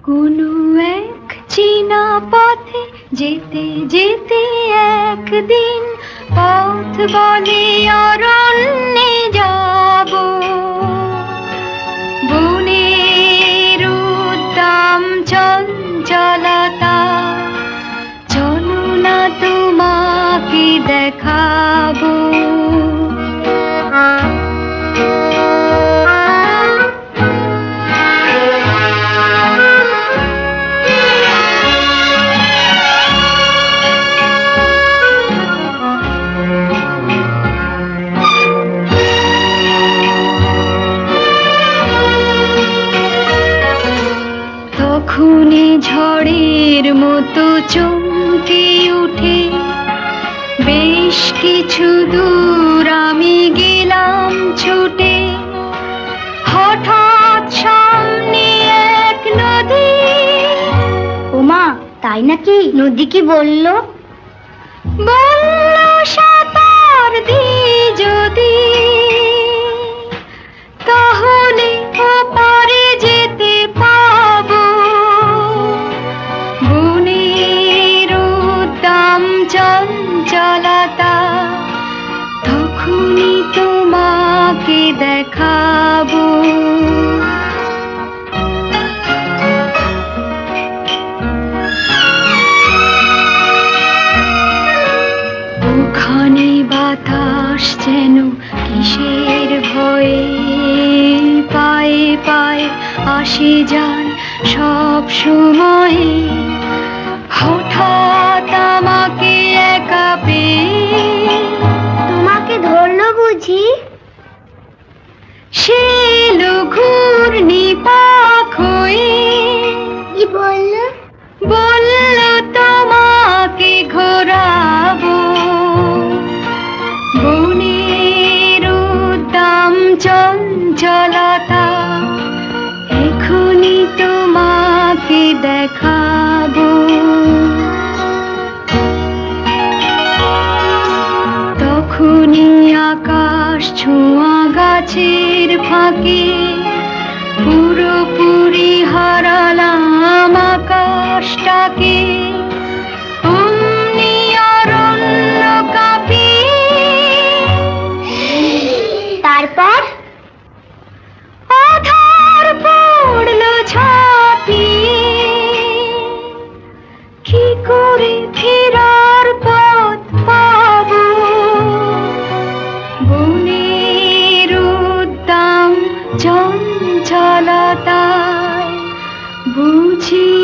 কোনো এক চীনা পথে যেতে যেতে একদিন পথ বলে অরণ্যে যাব, বনের উদ্দাম চঞ্চলতা, চলো না তোমাকে দেখাবো। তখনই ঝড়ের মতো চমকে উঠে বেশ কিছু দূর আমি গেলাম ছুটে। হঠাৎ সামনে এক নদী। ওমা, তাই নাকি? নদী কি বললো? বলল সাঁতার দি যদি, তাহলে ওপারে যেতে পাবো। বনের উদ্দাম চঞ্চলতা, তখনই তোমাকে দেখাবো। ওখানে বাতাস যেন কিসের ভয়ে পায়ে পায়ে আসে যায় সব সময়। হঠাৎ আমাকে একা পেয়ে তোমাকে ধরলো বুঝি? সে ঘূর্ণি পাখ হয়ে। কি বললো? বলল তোমাকে ঘোরাবো। বনের উদ্দাম চঞ্চলতা, এখনই তোমাকে দেখাবো। তখনই আকাশ ছোঁয়া গাছের ফাঁকে পুরোপুরি হারালাম আকাশটাকে। অমনি অরণ্য কাঁপিয়ে। তারপর আধার পড়লো ঝাঁপিয়ে। কি করে ফেরার পথ পাবো? বনের উদ্দাম চঞ্চলতায় বুঝি